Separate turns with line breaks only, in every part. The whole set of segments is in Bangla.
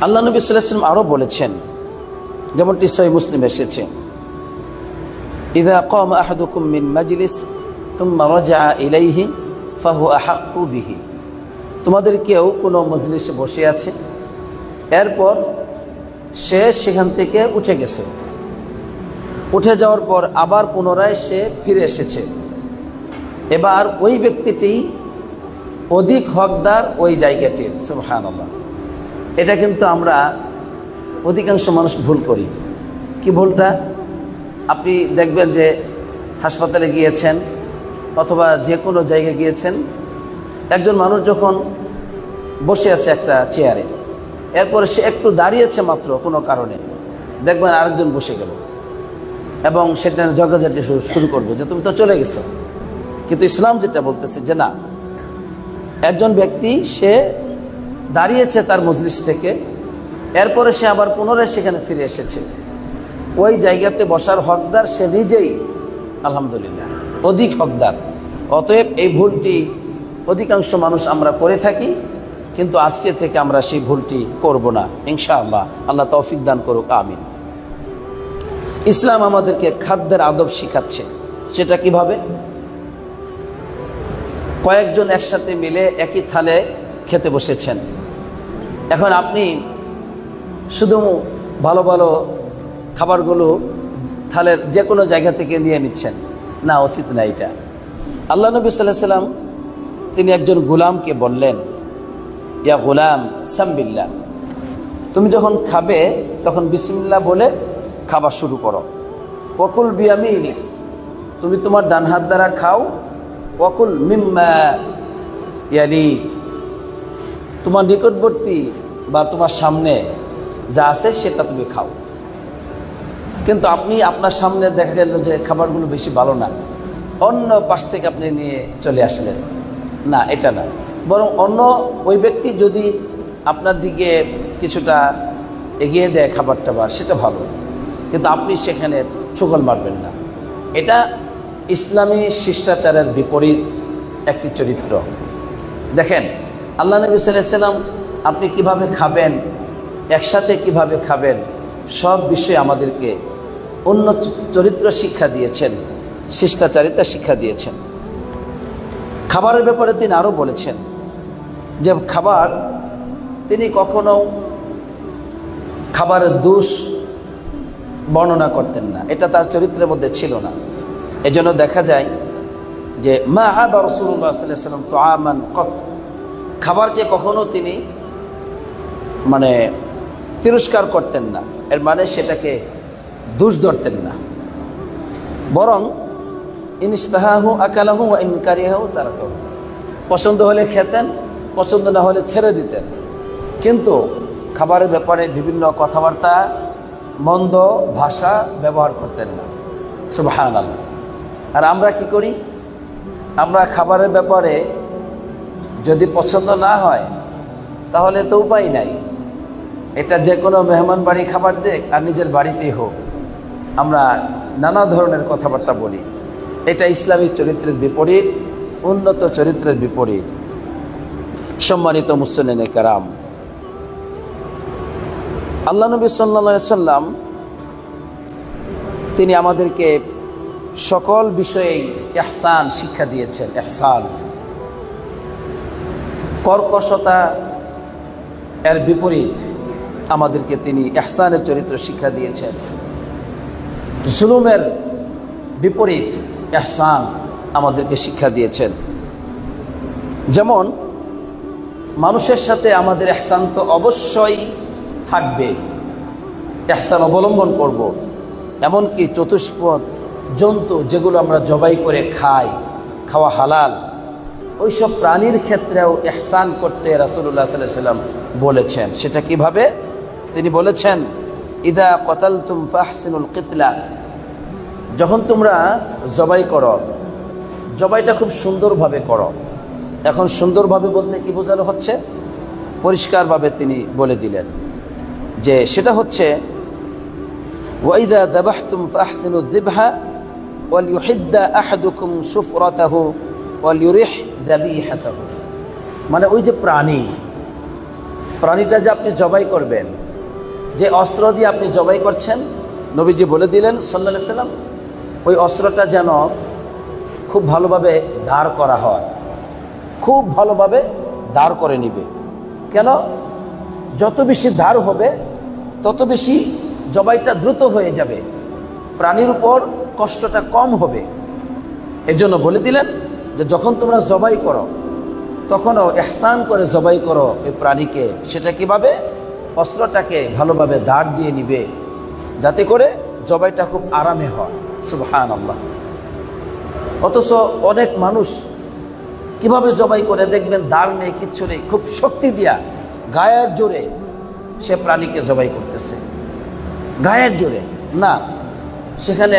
আল্লাহ নবী সাল্লাল্লাহু আলাইহি ওয়াসাল্লাম আরো বলেছেন, যেমনটি সহিহ মুসলিম এসেছে, ইযা ক্বামা আহাদুকুম মিন মাজলিস সুম্মা রাজা'a ইলাইহি ফাহুয়া আহাক্কু বিহি। তোমাদের কেউ কোনো মজলিসে বসে আছে, এরপর সে সেখান থেকে উঠে গেছে, উঠে যাওয়ার পর আবার পুনরায় সে ফিরে এসেছে, এবার ওই ব্যক্তিটি অধিক হকদার ওই জায়গাটির। সুবহানাল্লাহ। এটা কিন্তু আমরা অধিকাংশ মানুষ ভুল করি। কি ভুলটা? আপনি দেখবেন যে হাসপাতালে গিয়েছেন অথবা যে কোনো জায়গায় গিয়েছেন, একজন মানুষ যখন বসে আছে একটা চেয়ারে, এরপরে সে একটু দাঁড়িয়েছে মাত্র কোনো কারণে, দেখবেন আরেকজন বসে গেল এবং সেটা ঝগড়াঝাটি শুরু করবে যে তুমি তো চলে গেছো। কিন্তু ইসলাম যেটা বলতেছে যে না, একজন ব্যক্তি সে দাঁড়িয়েছে তার মজলিস থেকে, এরপরে সে আবার পুনরায় সেখানে ফিরে এসেছে, ওই জায়গাতে বসার হকদার সে নিজেই, আলহামদুলিল্লাহ, অধিক হকদার। অতএব এই ভুলটি অধিকাংশ মানুষ আমরা করে থাকি, কিন্তু আজকে থেকে আমরা সেই ভুলটি করব না ইনশাআল্লাহ। আল্লাহ তৌফিক দান করুক, আমিন। ইসলাম আমাদেরকে খাদ্যের আদব শিখাচ্ছে। সেটা কিভাবে? কয়েকজন একসাথে মিলে একই থালে খেতে বসেছেন, এখন আপনি শুধু ভালো ভালো খাবারগুলো থালের যে কোনো জায়গা থেকে নিয়ে নিচ্ছেন, না, উচিত না এটা। আল্লাহ নবী সাল্লাল্লাহু আলাইহি ওয়াসাল্লাম তিনি একজন গোলামকে বললেন, ইয়া গোলাম সামবিল্লাহ, তুমি যখন খাবে তখন বিসমিল্লাহ বলে খাবার শুরু করো। ওয়াকুল বিয়ামিনি, তুমি তোমার ডান হাত দ্বারা খাও। ওয়াকুল মিম্মা ইয়ালি, তোমার নিকটবর্তী বা তোমার সামনে যা আছে সেটা তুমি খাও। কিন্তু আপনি আপনার সামনে দেখা গেল যে খাবারগুলো বেশি ভালো না, অন্য পাশ থেকে আপনি নিয়ে চলে আসলেন, না, এটা না। বরং অন্য ওই ব্যক্তি যদি আপনার দিকে কিছুটা এগিয়ে দেয় খাবার টাবার, সেটা ভালো, কিন্তু আপনি সেখানে ছোকল মারবেন না। এটা ইসলামী শিষ্টাচারের বিপরীত একটি চরিত্র। দেখেন আল্লাহ নবী সাল্লাল্লাহু আলাইহি ওয়াসাল্লাম আপনি কিভাবে খাবেন, একসাথে কিভাবে খাবেন, সব বিষয়ে আমাদেরকে অন্য চরিত্র শিক্ষা দিয়েছেন, শিষ্টাচারিতা শিক্ষা দিয়েছেন। খাবারের ব্যাপারে তিনি আরও বলেছেন যে খাবার, তিনি কখনো খাবারের দোষ বর্ণনা করতেন না, এটা তার চরিত্রের মধ্যে ছিল না। এজন্য দেখা যায় যে মা আবা রাসূলুল্লাহ সাল্লাল্লাহু আলাইহি ওয়াসাল্লাম তুআমান কত, খাবারকে কখনো তিনি তিরস্কার করতেন না, এর মানে সেটাকে দোষ ধরতেন না, বরং ইনস্তাহাহু আকালাহু ওয়া ইন কারিহাহু তারাকাহু, পছন্দ হলে খেতেন, পছন্দ না হলে ছেড়ে দিতেন। কিন্তু খাবারের ব্যাপারে বিভিন্ন কথাবার্তা, মন্দ ভাষা ব্যবহার করতেন না। সুবহানাল্লাহ। আর আমরা কি করি? আমরা খাবারের ব্যাপারে যদি পছন্দ না হয় তাহলে তো উপায় নাই, এটা যে কোনো মেহমান বাড়ি খাবার দেখ আর নিজের বাড়িতেই হোক, আমরা নানা ধরনের কথাবার্তা বলি। এটা ইসলামিক চরিত্রের বিপরীত, উন্নত চরিত্রের বিপরীত। সম্মানিত মুসলিম কেরাম, আল্লাহ নবী সাল্লাল্লাহু আলাইহি ওয়াসাল্লাম তিনি আমাদেরকে সকল বিষয়েই ইহসান শিক্ষা দিয়েছেন। ইহসান, কর্কশতা এর বিপরীত আমাদেরকে তিনি ইহসানের চরিত্র শিক্ষা দিয়েছেন। জুলুমের বিপরীত ইহসান আমাদেরকে শিক্ষা দিয়েছেন। যেমন মানুষের সাথে আমাদের ইহসান তো অবশ্যই থাকবে, ইহসান অবলম্বন করব। এমনকি চতুষ্পদ জন্তু যেগুলো আমরা জবাই করে খাই, খাওয়া হালাল, ওইসব প্রাণীর ক্ষেত্রেও ইহসান করতে রাসূলুল্লাহ সাল্লাল্লাহু আলাইহি ওয়াসাল্লাম বলেছেন। সেটা কিভাবে? তিনি বলেছেন, ইদা কতালতুম ফাহসিনুল কিতলা, যখন তোমরা জবাই করো, জবাইটা খুব সুন্দরভাবে করো। এখন সুন্দরভাবে বলতে কি বোঝানো হচ্ছে? পরিষ্কারভাবে তিনি বলে দিলেন যে সেটা হচ্ছে ওয়াইদা দাবাহতুম ফাহসিনুদ যিবহা ওয়ালিউহিদ্দা আহাদুকুম সুফরাতাহু ওয়ালিউরিহ যাবিহাতাহু। মানে ওই যে প্রাণীটা যে আপনি জবাই করবেন, যে অস্ত্র দিয়ে আপনি জবাই করছেন, নবীজি বলে দিলেন সাল্লাল্লাহু আলাইহি সাল্লাম, ওই অস্ত্রটা যেন খুব ভালোভাবে দাঁড় করা হয়, খুব ভালোভাবে দাঁড় করে নিবে। কেন? যত বেশি দাঁড় হবে তত বেশি জবাইটা দ্রুত হয়ে যাবে, প্রাণীর উপর কষ্টটা কম হবে। এজন্য বলে দিলেন যে যখন তোমরা জবাই করো তখনও ইহসান করে জবাই করো এই প্রাণীকে। সেটা কিভাবে? অস্ত্রটাকে ভালোভাবে দাঁড় দিয়ে নিবে, যাতে করে জবাইটা খুব আরামে হয়। সুবহানাল্লাহ। অথচ অনেক মানুষ কিভাবে জবাই করে দেখবেন, দাঁড় নেই, কিচ্ছু নেই, খুব শক্তি দিয়া গায়ের জোরে সে প্রাণীকে জবাই করতেছে, গায়ের জোরে না। সেখানে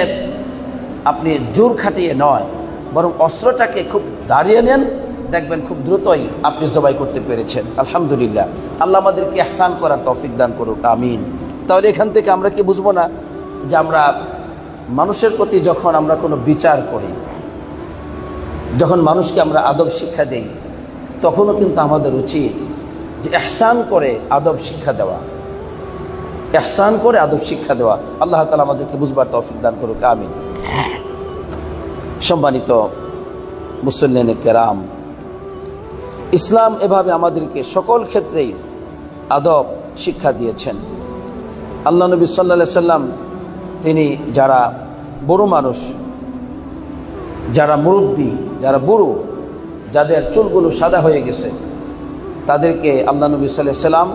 আপনি জোর খাটিয়ে নয়, বরং অস্ত্রটাকে খুব দাঁড়িয়ে নেন, দেখবেন খুব দ্রুতই আপনি জবাই করতে পেরেছেন। আলহামদুলিল্লাহ। আল্লাহ আমাদেরকে ইহসান করার তৌফিক দান করুক, আমিন। তাহলে এখান থেকে আমরা কি বুঝবো না যে আমরা মানুষের প্রতি যখন আমরা কোনো বিচার করি, যখন মানুষকে আমরা আদব শিক্ষা দেই, তখনও কিন্তু আমাদের উচিত যে ইহসান করে আদব শিক্ষা দেওয়া, ইহসান করে আদব শিক্ষা দেওয়া। আল্লাহ তাআলা আমাদেরকে বুঝবার তৌফিক দান করুক, আমিন। সম্মানিত মুসল্লিনে কেরাম, ইসলাম এভাবে আমাদেরকে সকল ক্ষেত্রেই আদব শিক্ষা দিয়েছেন। আল্লাহ নবী সাল্লাল্লাহু আলাইহি সাল্লাম তিনি যারা বড় মানুষ, যারা মুরব্বী, যারা বুড়ো, যাদের চুলগুলো সাদা হয়ে গেছে, তাদেরকে আল্লাহ নবী সাল্লাল্লাহু আলাইহি সাল্লাম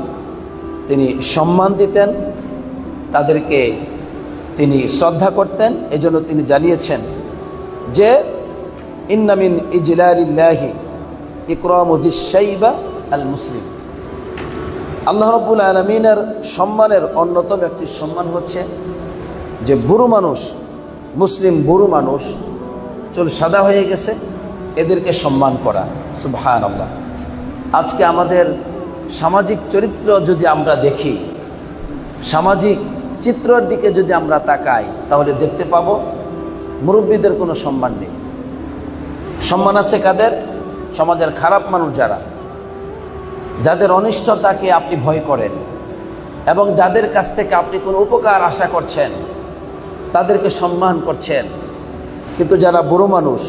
তিনি সম্মান দিতেন, তাদেরকে তিনি শ্রদ্ধা করতেন। এজন্য তিনি জানিয়েছেন যে ইন্না মিন ইজলালিল্লাহি ইকরামু যিশ-শাইবা আল মুসলিম। আল্লাহ রাব্বুল আলামিনের সম্মানের অন্যতম একটি সম্মান হচ্ছে যে বুড়ো মানুষ, মুসলিম বুড়ো মানুষ, চুল সাদা হয়ে গেছে, এদেরকে সম্মান করা। সুবহানাল্লাহ। আজকে আমাদের সামাজিক চরিত্র যদি আমরা দেখি, সামাজিক চিত্রের দিকে যদি আমরা তাকাই, তাহলে দেখতে পাবো মুরব্বীদের কোনো সম্মান নেই। সম্মান আছে কাদের? সমাজের খারাপ মানুষ যারা, যাদের অনিষ্টতাকে আপনি ভয় করেন এবং যাদের কাছ থেকে আপনি কোনো উপকার আশা করছেন, তাদেরকে সম্মান করছেন। কিন্তু যারা বুড়ো মানুষ,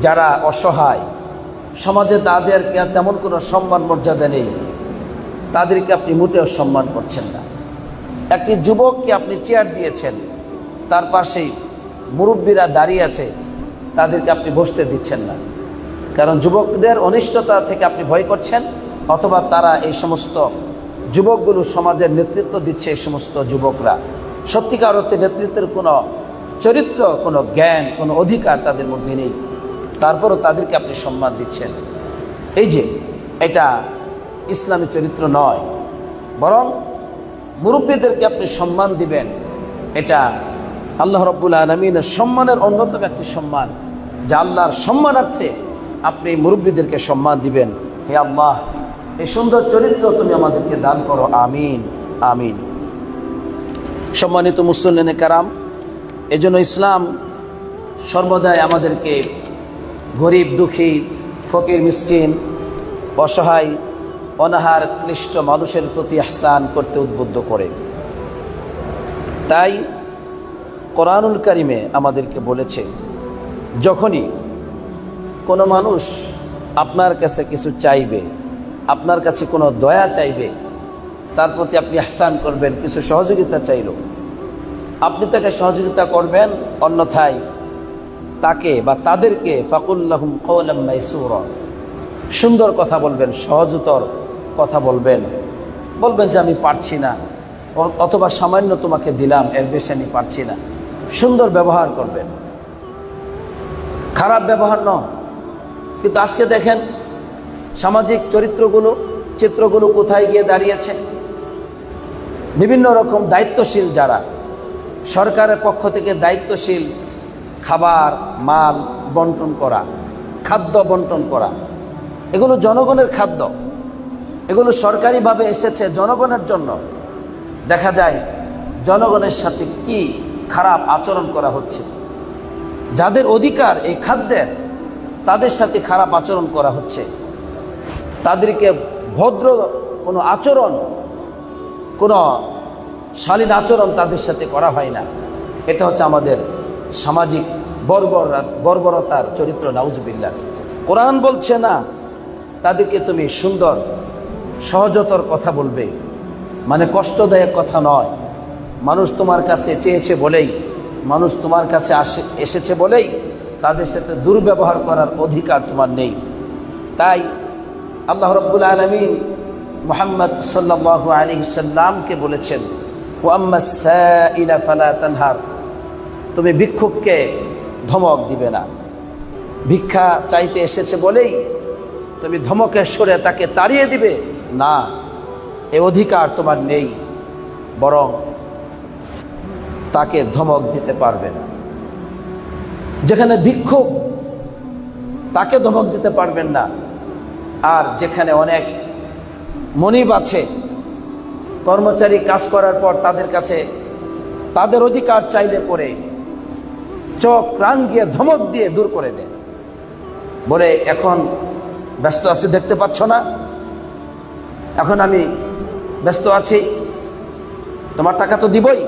যারা অসহায়, সমাজে তাদেরকে তেমন কোনো সম্মান মর্যাদা নেই, তাদেরকে আপনি মোটেও সম্মান করছেন না। একটি যুবককে আপনি চেয়ার দিয়েছেন, তার পাশেই মুরব্বীরা দাঁড়িয়ে আছে, তাদেরকে আপনি বসতে দিচ্ছেন না। কারণ যুবকদের অনিষ্টতা থেকে আপনি ভয় করছেন, অথবা তারা এই সমস্ত যুবকগুলো সমাজের নেতৃত্ব দিচ্ছে। এই সমস্ত যুবকরা সত্যিকার অর্থে নেতৃত্বের কোনো চরিত্র, কোনো জ্ঞান, কোনো অধিকার তাদের মধ্যে নেই, তারপরও তাদেরকে আপনি সম্মান দিচ্ছেন। এই যে এটা ইসলামী চরিত্র নয়, বরং মুরব্বীদেরকে আপনি সম্মান দিবেন, এটা আল্লাহ রাব্বুল আলামিনের সম্মানের অন্যতম একটি সম্মান, যা আল্লাহর সম্মানার্থে আপনি মুরব্বীদেরকে সম্মান দিবেন। হে আল্লাহ, এই সুন্দর চরিত্র তুমি আমাদেরকে দান করো, আমিন আমিন। সম্মানিত মুসল্লিনে কারাম, এজন্য ইসলাম সর্বদাই আমাদেরকে গরিব, দুঃখী, ফকির, মিসকিন, অসহায়, অনাহার, ক্লিষ্ট মানুষের প্রতি ইহসান করতে উদ্বুদ্ধ করে। তাই কোরআনুল কারিমে আমাদেরকে বলেছে, যখনই কোনো মানুষ আপনার কাছে কিছু চাইবে, আপনার কাছে কোনো দয়া চাইবে, তার প্রতি আপনি ইহসান করবেন। কিছু সহযোগিতা চাইল, আপনি তাকে সহযোগিতা করবেন, অন্যথায় তাকে বা তাদেরকে ফাকুল লাহুম কওলাম মাইসুরা, সুন্দর কথা বলবেন, সহজতর কথা বলবেন। বলবেন যে আমি পারছি না, অথবা সামান্য তোমাকে দিলাম, এর বেশি আমি পারছি না। সুন্দর ব্যবহার করবেন, খারাপ ব্যবহার নয়। কিন্তু আজকে দেখেন সামাজিক চিত্রগুলো কোথায় গিয়ে দাঁড়িয়েছে। বিভিন্ন রকম দায়িত্বশীল যারা, সরকারের পক্ষ থেকে দায়িত্বশীল খাবার, মাল বন্টন করা, খাদ্য বন্টন করা, এগুলো জনগণের খাদ্য, এগুলো সরকারিভাবে এসেছে জনগণের জন্য। দেখা যায় জনগণের সাথে কি খারাপ আচরণ করা হচ্ছে। যাদের অধিকার এই খাদ্যের, তাদের সাথে খারাপ আচরণ করা হচ্ছে। তাদেরকে ভদ্র কোনো আচরণ, কোনো শালীন আচরণ তাদের সাথে করা হয় না। এটা হচ্ছে আমাদের সামাজিক বর্বরতার চরিত্র, নাউজুবিল্লাহ। কোরআন বলছে না, তাদেরকে তুমি সুন্দর সহজতর কথা বলবে, মানে কষ্টদায়ক কথা নয়। মানুষ তোমার কাছে চেয়েছে বলেই, মানুষ তোমার কাছে এসেছে বলেই তাদের সাথে দুর্ব্যবহার করার অধিকার তোমার নেই। তাই আল্লাহ রাব্বুল আলামিন মুহাম্মদ সাল্লাল্লাহু আলাইহি সাল্লামকে বলেছেন, ওয়া আম্মাস সাইলা ফালা তানহার, তুমি ভিক্ষুককে ধমক দিবে না। ভিক্ষা চাইতে এসেছে বলেই তুমি ধমকের সুরে তাকে তাড়িয়ে দিবে না, এই অধিকার তোমার নেই। বরং তাকে ধমক দিতে পারবে না। যেখানে ভিক্ষুক, তাকে ধমক দিতে পারবেন না। আর যেখানে অনেক মনিব আছে, কর্মচারী কাজ করার পর তাদের কাছে তাদের অধিকার চাইলে পরে চোখ রাঙিয়ে ধমক দিয়ে দূর করে দেয়, বলে এখন ব্যস্ত আছি দেখতে পাচ্ছ না, এখন আমি ব্যস্ত আছি, তোমার টাকা তো দিবই,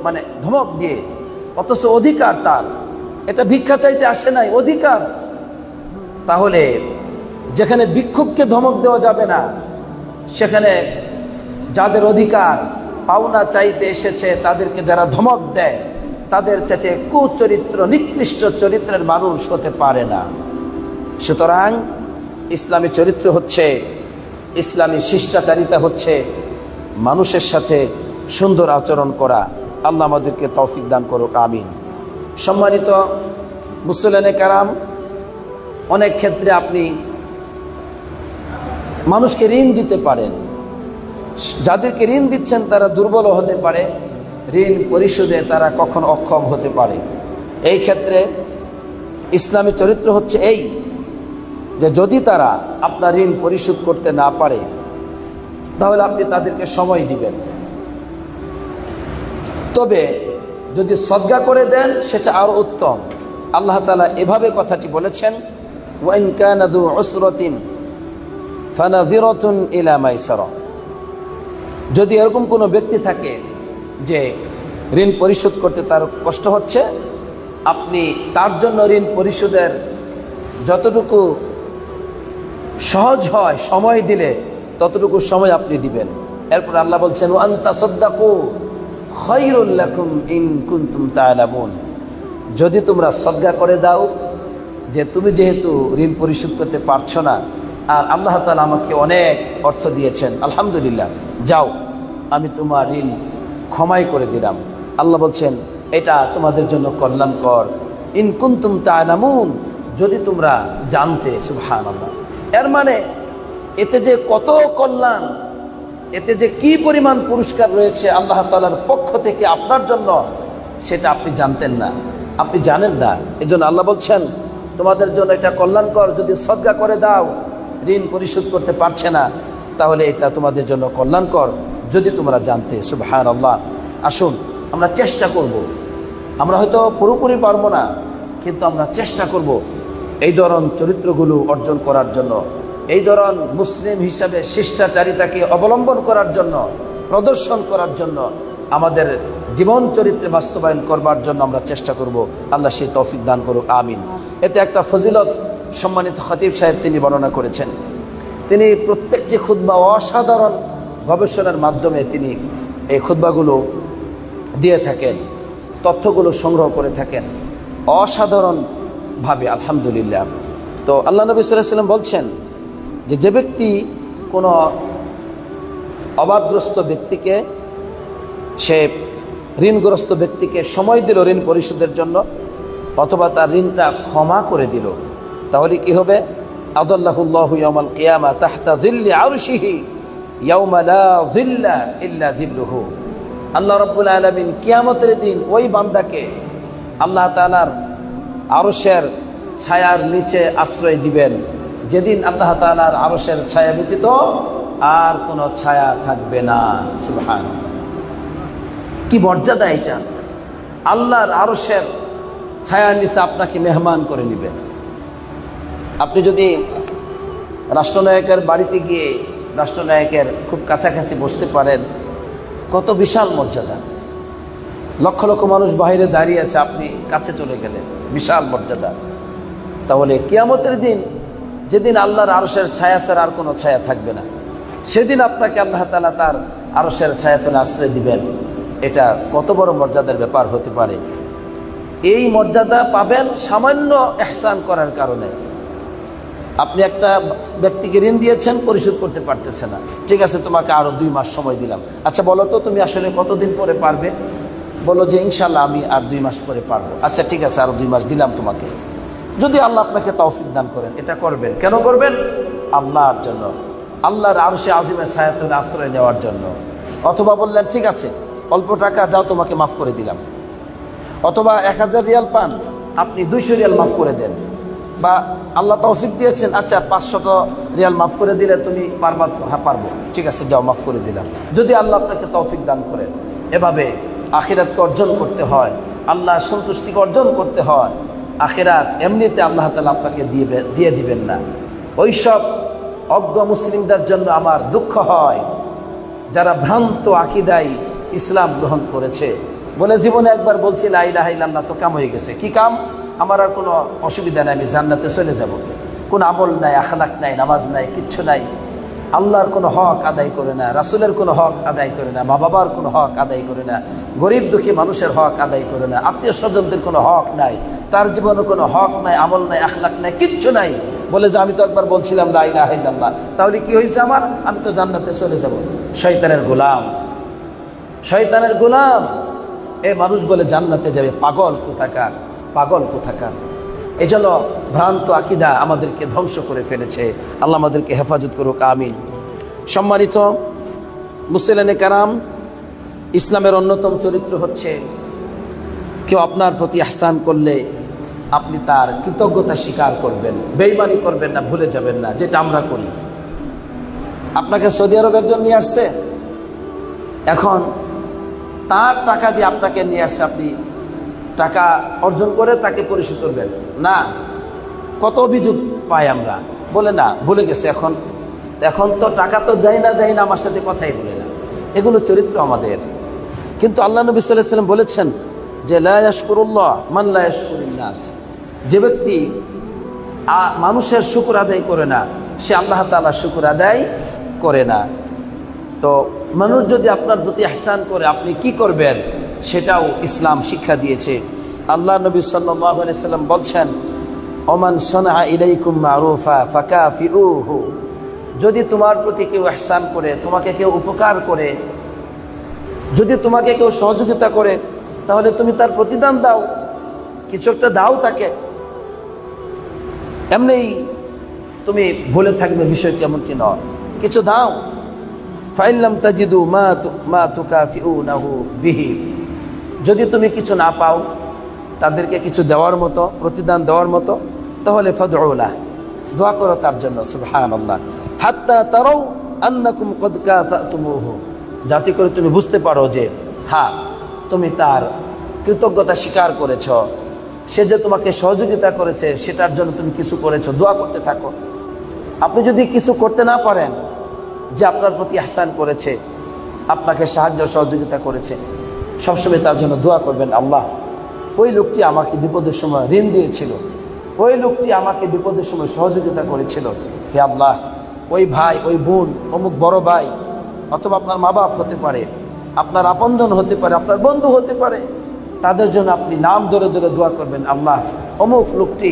মানে ধমক দিয়ে। অথচ অধিকার তার, এটা ভিক্ষা চাইতে আসে নাই, অধিকার। তাহলে যেখানে ভিক্ষুককে ধমক দেওয়া যাবে না, সেখানে যাদের অধিকার পাওনা চাইতে এসেছে তাদেরকে যারা ধমক দেয়, তাদের চাইতে কুচরিত্র, নিকৃষ্ট চরিত্রের মানুষ হতে পারে না। সুতরাং ইসলামী চরিত্র হচ্ছে, ইসলামী শিষ্টাচারিতা হচ্ছে মানুষের সাথে সুন্দর আচরণ করা। আল্লাহ আমাদেরকে তৌফিক দান করুক, আমিন। সম্মানিত মুসলিনে কারাম, অনেক ক্ষেত্রে আপনি মানুষকে ঋণ দিতে পারেন। যাদেরকে ঋণ দিচ্ছেন তারা দুর্বল হতে পারে, ঋণ পরিশোধে তারা কখনো অক্ষম হতে পারে। এই ক্ষেত্রে ইসলামী চরিত্র হচ্ছে এই, যে যদি তারা আপনার ঋণ পরিশোধ করতে না পারে, তাহলে আপনি তাদেরকে সময় দিবেন। তবে যদি সদকা করে দেন সেটা আরো উত্তম। আল্লাহ তাআলা এভাবে কথাটি বলেছেন, ওয়া ইন কানা যু উসরাতিন ফানাযিরাতুন ইলা মাইসারা। যদি এরকম কোনো ব্যক্তি থাকে যে ঋণ পরিশোধ করতে তার কষ্ট হচ্ছে, আপনি তার জন্য ঋণ পরিশোধের যতটুকু সহজ হয় সময় দিলে ততটুকু সময় আপনি দিবেন। এরপর আল্লাহ বলছেন, ওয়া আন তাসাদদাকু খায়রুল লাকুম ইন কুনতুম তা'লামুন। যদি তোমরা সদকা করে দাও, যে তুমি যেহেতু ঋণ পরিশোধ করতে পারছো না, আর আল্লাহ তাআলা আমাকে অনেক অর্থ দিয়েছেন, আলহামদুলিল্লাহ, যাও আমি তোমার ঋণ ক্ষমাই করে দিলাম। আল্লাহ বলছেন এটা তোমাদের জন্য কল্যাণকর, ইন কুনতুম তা'লামুন, যদি তোমরা জানতে। সুবহানাল্লাহ। এর মানে এতে যে কত কল্যাণ, এতে যে কি পরিমাণ পুরস্কার রয়েছে আল্লাহ তাআলার পক্ষ থেকে আপনার জন্য, সেটা আপনি জানতেন না, আপনি জানেন না। এজন্য আল্লাহ বলছেন তোমাদের জন্য এটা কল্যাণকর, যদি সদকা করে দাও, ঋণ পরিশোধ করতে পারছে না, তাহলে এটা তোমাদের জন্য কল্যাণকর, যদি তোমরা জানতে। সুবহানাল্লাহ। আসুন আমরা চেষ্টা করব, আমরা হয়তো পুরোপুরি পারবো না, কিন্তু আমরা চেষ্টা করব এই ধরনের চরিত্রগুলো অর্জন করার জন্য, এই ধরনের মুসলিম হিসাবে শিষ্টাচারিতাকে অবলম্বন করার জন্য, প্রদর্শন করার জন্য, আমাদের জীবন চরিত্রে বাস্তবায়ন করবার জন্য আমরা চেষ্টা করব। আল্লাহ সেই তৌফিক দান করুক, আমিন। এতে একটা ফজিলত সম্মানিত খতিব সাহেব তিনি বর্ণনা করেছেন। তিনি প্রত্যেকটি খুতবা অসাধারণ গবেষণার মাধ্যমে তিনি এই খুতবাগুলো দিয়ে থাকেন, তথ্যগুলো সংগ্রহ করে থাকেন অসাধারণভাবে, আলহামদুলিল্লাহ। তো আল্লাহ নবী সাল্লাল্লাহু আলাইহি ওয়াসাল্লাম বলছেন যে ব্যক্তি কোনো অভাবগ্রস্ত ব্যক্তিকে, সে ঋণগ্রস্ত ব্যক্তিকে সময় দিল ঋণ পরিশোধের জন্য, অথবা তার ঋণটা ক্ষমা করে দিল, তাহলে কি হবে? আদাল্লাহুল্লাহু ইয়াওমাল কিয়ামা তাহতা যিল্লি আরশিহি ইয়াওমা লা যিল্লা ইল্লা যিল্লুহু। আল্লাহ রাব্বুল আলামিন কিয়ামতের দিন ওই বান্দাকে আল্লাহ তাআলার আরশের ছায়ার নিচে আশ্রয় দিবেন, যেদিন আল্লাহ তাআলার আরশের ছায়া ব্যতীত আর কোনো ছায়া থাকবে না। সুবহানাল্লাহ, কি মর্যাদা এটা! আল্লাহর আরশের ছায়ার নিচে আপনাকে মেহমান করে নেবেন। আপনি যদি রাষ্ট্রনায়কের বাড়িতে গিয়ে রাষ্ট্রনায়কের খুব কাছাকাছি বসতে পারেন, কত বিশাল মর্যাদা। লক্ষ লক্ষ মানুষ বাইরে দাঁড়িয়ে আছে, আপনি কাছে চলে গেলেন, বিশাল মর্যাদা। তাহলে কিয়ামতের দিন, যেদিন আল্লাহর আরশের ছায়া ছাড়া আর কোনো ছায়া থাকবে না, সেদিন আপনাকে আল্লাহ তাআলা তার আরশের ছায়াতলে আশ্রয় দিবেন। এটা কত বড় মর্যাদার ব্যাপার হতে পারে। এই মর্যাদা পাবেন সামান্য ইহসান করার কারণে। আপনি একটা ব্যক্তিকে ঋণ দিয়েছেন, পরিশোধ করতে পারতেছে না, ঠিক আছে তোমাকে আরো 2 মাস সময় দিলাম। আচ্ছা বলো তো তুমি আসলে কতদিন পরে পারবে? বলো যে ইনশাল্লাহ আমি আর 2 মাস পরে পারবো। আচ্ছা ঠিক আছে, আরো 2 মাস দিলাম তোমাকে। যদি আল্লাহ আপনাকে তৌফিক দান করেন, এটা করবেন। কেন করবেন? আল্লাহর জন্য, আল্লাহর আরশে আজিমের ছায়াতলে আশ্রয় নেওয়ার জন্য। অথবা বললেন ঠিক আছে অল্প টাকা, যাও তোমাকে মাফ করে দিলাম। অথবা 1000 রিয়াল পান, আপনি 200 রিয়াল মাফ করে দেন। বা আল্লাহ তৌফিক দিয়েছেন, আচ্ছা 500 রিয়াল মাফ করে দিলে তুমি পারবা? হ্যাঁ পারবো, ঠিক আছে যাও মাফ করে দিলাম। যদি আল্লাহ আপনাকে তৌফিক দান করেন। এভাবে আখিরাতকে অর্জন করতে হয়, আল্লাহ সন্তুষ্টিকে অর্জন করতে হয়। আখিরাত এমনিতে আল্লাহ তাআলা আপনাকে দিয়ে দিবেন না। ওইসব অজ্ঞ মুসলিমদের জন্য আমার দুঃখ হয়, যারা ভ্রান্ত আকীদায় ইসলাম গ্রহণ করেছে, বলে জীবনে একবার বলছি লা ইলাহা ইল্লাল্লাহ, তো কাম হয়ে গেছে। কি কাম? আমার আর কোনো অসুবিধা নাই, আমি জান্নাতে চলে যাব। কোন আমল নাই, আখলাক নাই, নামাজ নাই, কিচ্ছু নাই। আল্লাহর কোনো হক আদায় করে না, রাসূলের কোনো হক আদায় করে না, মা বাবার কোনো হক আদায় করে না, গরিব দুঃখী মানুষের হক আদায় করে না, আত্মীয় স্বজনদের কোনো হক নাই, তার জীবনে কোনো হক নাই, আমল নাই, আখলাক নাই, কিচ্ছু নাই। বলে যে আমি তো একবার বলছিলাম লা ইলাহা ইল্লাল্লাহ, তাহলে কি হয়েছে আমার? আমি তো জান্নাতে চলে যাব। শয়তানের গোলাম, শয়তানের গোলাম এ মানুষ বলে জান্নাতে যাবে। পাগল কোথাকার, পাগল কোথাকার। এই জন্য ভ্রান্ত আকীদা আমাদেরকে ধ্বংস করে ফেলেছে। আল্লাহ আমাদেরকে হেফাজত করুক, আমিন। সম্মানিত মুসলিনে কারাম, ইসলামের অন্যতম চরিত্র হচ্ছে কেউ আপনার প্রতি ইহসান করলে আপনি তার কৃতজ্ঞতা স্বীকার করবেন, বেঈমানি করবেন না, ভুলে যাবেন না, যেটা আমরা করি। আপনাকে সৌদি আরব একজন নিয়ে আসছে, এখন তার টাকা দিয়ে আপনাকে নিয়ে আসছে, আপনি টাকা অর্জন করে তাকে পরিশোধ করবেন না। কত অভিযোগ পাই আমরা, বলে না ভুলে গেছে, এখন এখন তো টাকা তো দেয় না আমার সাথে কথাই বলে না। এগুলো চরিত্র আমাদের। কিন্তু আল্লাহ নবী সাল্লাল্লাহু আলাইহি ওয়াসাল্লাম বলেছেন যে লা ইয়াশকুরুল্লাহ মান লা ইয়াশকুরুন নাস, যে ব্যক্তি মানুষের শুকর আদায় করে না, সে আল্লাহ তাআলার শুকর আদায় করে না। তো মানুষ যদি আপনার প্রতি ইহসান করে, আপনি কি করবেন সেটাও ইসলাম শিক্ষা দিয়েছে। আল্লাহ নবী সাল্লাল্লাহু আলাইহি ওয়াসাল্লাম বলছেন ওমান সানাআ ইলাইকুম মারুফা ফাকাফিউহু, যদি তোমার প্রতি কেউ ইহসান করে, তোমাকে কেউ উপকার করে, যদি তোমাকে কেউ সহযোগিতা করে, তাহলে তুমি তার প্রতিদান দাও, কিছু একটা দাও তাকে। এমনি তুমি ভুলে থাকবে বিষয়টি এমনটি নয়, কিছু দাও। ফাইল্লাম তাজিদু মা তুকাফিউনাহু বিহি, যদি তুমি কিছু না পাও তাদেরকে কিছু দেওয়ার মতো, প্রতিদান দেওয়ার মতো, তাহলে ফাদউ লাহু, দোয়া করো তার জন্য। সুবহানাল্লাহ। হাত্তা তারাউ আন্নাকুম ক্বাদ কাফাতুমুহু, যাতে করে তুমি বুঝতে পারো যে হ্যাঁ তুমি তার কৃতজ্ঞতা স্বীকার করেছ, সে যে তোমাকে সহযোগিতা করেছে সেটার জন্য তুমি কিছু করেছো। দোয়া করতে থাকো। আপনি যদি কিছু করতে না পারেন, যে আপনার প্রতি ইহসান করেছে, আপনাকে সাহায্য সহযোগিতা করেছে, সবসময় তার জন্য দোয়া করবেন। আল্লাহ, ওই লোকটি আমাকে বিপদের সময় ঋণ দিয়েছিল, ওই লোকটি আমাকে বিপদের সময় সহযোগিতা করেছিল, হে আল্লাহ, ওই ভাই, ওই বোন, অমুক বড় ভাই, অথবা আপনার মা বাপ হতে পারে, আপনার আপনজন হতে পারে, আপনার বন্ধু হতে পারে, তাদের জন্য আপনি নাম ধরে ধরে দোয়া করবেন। আল্লাহ, অমুক লোকটি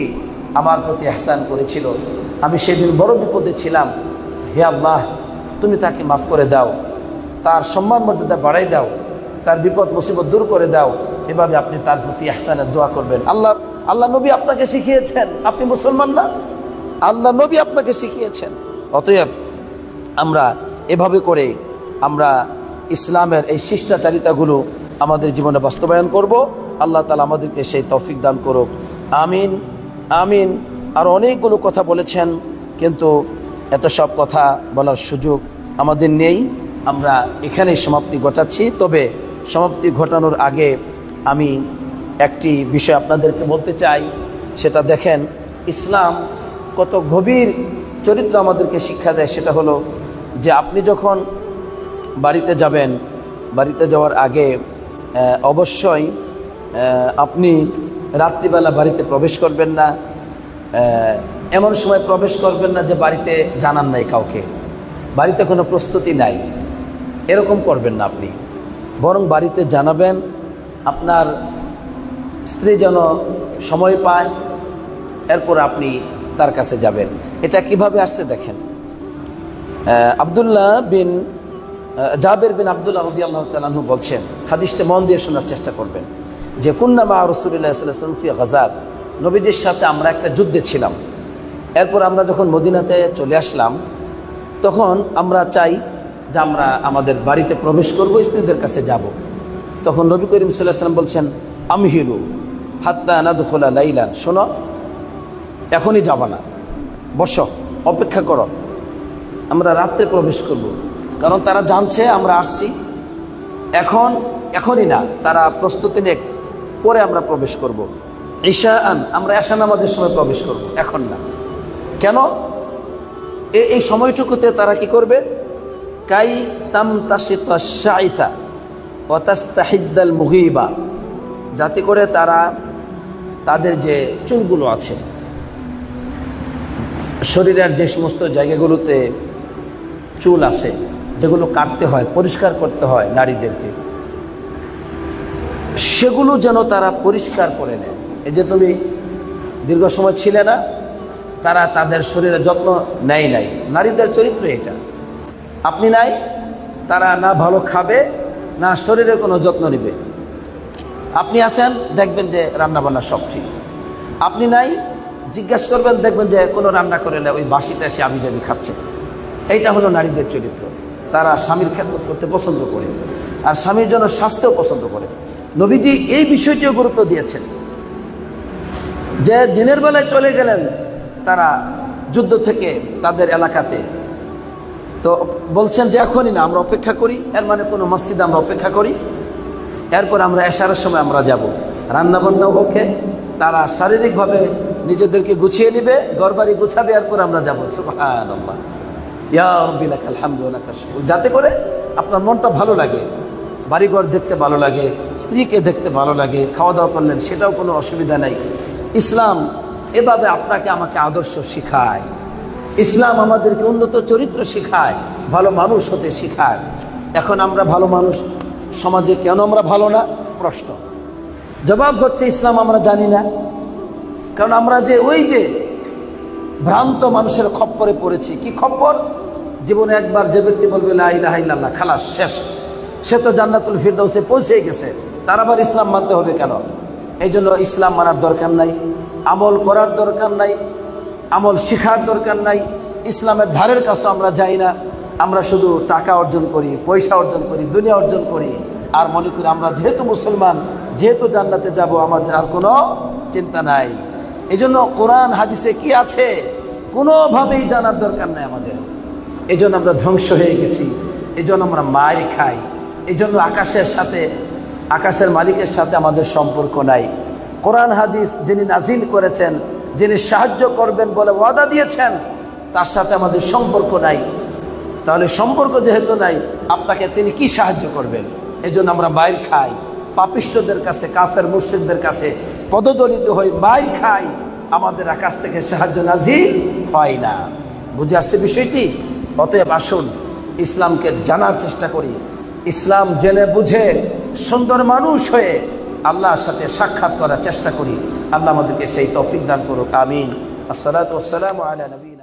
আমার প্রতি ইহসান করেছিল, আমি সেদিন বড় বিপদে ছিলাম, হে আল্লাহ তুমি তাকে মাফ করে দাও, তার সম্মান মর্যাদা বাড়াই দাও, তার বিপদ মুসিবত দূর করে দাও। এভাবে আপনি তার প্রতি ইহসানের দোয়া করবেন। আল্লাহ নবী আপনাকে শিখিয়েছেন, আপনি মুসলমান না? আল্লাহ নবী আপনাকে শিখিয়েছেন। অতএব আমরা এভাবে করে আমরা ইসলামের এই শিষ্টাচারিতাগুলো আমাদের জীবনে বাস্তবায়ন করব। আল্লাহ তাআলা আমাদেরকে সেই তৌফিক দান করুক, আমিন আমিন। আর অনেকগুলো কথা বলেছেন, কিন্তু এত সব কথা বলার সুযোগ আমাদের নেই, আমরা এখানেই সমাপ্তি ঘটাচ্ছি। তবে সমাপ্তি ঘটানোর আগে আমি একটি বিষয় আপনাদেরকে বলতে চাই। সেটা দেখেন, ইসলাম কত গভীর চরিত্র আমাদেরকে শিক্ষা দেয় সেটা হলো যে আপনি যখন বাড়িতে যাবেন, বাড়িতে যাওয়ার আগে অবশ্যই আপনি রাত্রিবেলা বাড়িতে প্রবেশ করবেন না, এমন সময় প্রবেশ করবেন না যে বাড়িতে জানান নাই কাউকে, বাড়িতে কোনো প্রস্তুতি নাই, এরকম করবেন না আপনি। বরং বাড়িতে জানাবেন, আপনার স্ত্রী যেন সময় পায়, এরপর আপনি তার কাছে যাবেন। এটা কিভাবে আসছে দেখেন। জাবের বিন আব্দুল্লাহ রাদিয়াল্লাহু তাআলা আনহু বলছেন, হাদিসটা মন দিয়ে শোনার চেষ্টা করবেন, যে কুন্না মা রাসূলিল্লাহ সাল্লাল্লাহু আলাইহি ওয়াসাল্লাম ফি গাযাত, নবীজির সাথে আমরা একটা যুদ্ধে ছিলাম। এরপর আমরা যখন মদিনাতে চলে আসলাম, তখন আমরা চাই যে আমরা আমাদের বাড়িতে প্রবেশ করব, স্ত্রীদের কাছে যাব। তখন নবী করিম সাল্লাল্লাহু আলাইহি ওয়াসাল্লাম বলছেন, আমহিলু হাত্তা নাদখুলা লাইলান, শোনো এখনই যাবা না, বসো, অপেক্ষা করো, আমরা রাত্রে প্রবেশ করব। কারণ তারা জানছে আমরা আসছি, এখনই না, তারা প্রস্তুতি নেক, পরে আমরা প্রবেশ করব। ঈশাআন, আমরা ঈশা নামাজের সময় প্রবেশ করব, এখন না। কেন? এই সময়টুকুতে তারা কি করবে? কাই তামতাশিতা শাইতা ওয়া তাস্তাহিদ্দাল মুগীবা, যাতে করে তারা তাদের যে চুলগুলো আছে, শরীরের যে সমস্ত জায়গাগুলোতে চুল আছে, যেগুলো কাটতে হয়, পরিষ্কার করতে হয় নারীদেরকে, সেগুলো যেন তারা পরিষ্কার করে নেয়। এই যে তুমি দীর্ঘ সময় ছিলে না, তারা তাদের শরীরের যত্ন নেয় নাই। নারীদের চরিত্র এটা। আপনি নাই, তারা না ভালো খাবে, না শরীরে কোনো যত্ন নেবে। আপনি আছেন, দেখবেন যে রান্নাবান্না সব ঠিক। আপনি নাই, জিজ্ঞাসা করবেন, দেখবেন যে কোনো রান্না করে না, ওই বাসিটা সে আবিজাবি খাচ্ছে। এইটা হলো নারীদের চরিত্র। তারা স্বামীর খেদমত করতে পছন্দ করে, আর স্বামীর জন্য স্বাস্থ্যও পছন্দ করে। নবীজি এই বিষয়টিও গুরুত্ব দিয়েছেন, যে দিনের বেলায় চলে গেলেন তারা যুদ্ধ থেকে তাদের এলাকাতে, তো বলছেন যে এখনই না, আমরা অপেক্ষা করি। এর মানে কোনো মসজিদে আমরা অপেক্ষা করি, এরপর আমরা এশারের সময় আমরা যাব। রান্নাবান্নাও ওকে, তারা শারীরিকভাবে নিজেদেরকে গুছিয়ে নেবে, ঘরবাড়ি গুছাবে, এরপর আমরা যাবো। সুবহানাল্লাহ, ইয়া রাব্বি লাকাল হামদু ওয়া লাকাশ শুকর। যাতে করে আপনার মনটা ভালো লাগে, বাড়িঘর দেখতে ভালো লাগে, স্ত্রীকে দেখতে ভালো লাগে, খাওয়া দাওয়া করলেন, সেটাও কোনো অসুবিধা নাই। ইসলাম এভাবে আপনাকে আমাকে আদর্শ শিখায়। ইসলাম আমাদেরকে উন্নত চরিত্র শিখায়, ভালো মানুষ হতে শিখায়। এখন আমরা ভালো মানুষ, সমাজে কেন আমরা ভালো না? প্রশ্ন। জবাব হচ্ছে ইসলাম আমরা জানি না। কারণ আমরা যে ওই যে ভ্রান্ত মানুষের খপ্পরে পড়েছি। কি খপ্পর? জীবনে একবার যে ব্যক্তি বলবে লা ইলাহা ইল্লাল্লাহ, খালাস, শেষ, সে তো জান্নাতুল ফিরদাউসে পৌঁছে গেছে, তার আবার ইসলাম মানতে হবে কেন? এই জন্য ইসলাম মানার দরকার নাই, আমল করার দরকার নাই, আমল শিখার দরকার নাই। ইসলামের ধারের কাছে আমরা যাই না। আমরা শুধু টাকা অর্জন করি, পয়সা অর্জন করি, দুনিয়া অর্জন করি, আর মনে করি আমরা যেহেতু মুসলমান, যেহেতু জান্নাতে যাব, আমাদের আর কোনো চিন্তা নাই। এই জন্য কোরআন হাদিসে কি আছে কোনোভাবেই জানার দরকার নাই আমাদের। এই জন্য আমরা ধ্বংস হয়ে গেছি, এই জন্য আমরা মার খাই, এই জন্য আকাশের মালিকের সাথে আমাদের সম্পর্ক নাই। কোরআন হাদিস যিনি নাজিল করেছেন, যিনি সাহায্য করবেন বলে ওয়াদা দিয়েছেন, তার সাথে আমাদের সম্পর্ক নাই। তাহলে সম্পর্ক যেহেতু নাই, আপনাকে তিনি কি সাহায্য করবেন? এই জন্য আমরা মার খাই, পাপিষ্ঠদের কাছে, কাফের মুশরিকদের কাছে পদদলিত হই, মার খাই, আমাদের আকাশ থেকে সাহায্য নাজিল হয় না। বুঝে আসছে বিষয়টি? অতএব আসুন ইসলামকে জানার চেষ্টা করি, ইসলাম জেনে বুঝে সুন্দর মানুষ হয়ে আল্লাহর সাথে সাক্ষাৎ করার চেষ্টা করি। আল্লাহ আমাদেরকে সেই তৌফিক দান করুক, আমিন। আসসালাতু ওয়াসসালামু আলা নবিয়িনা।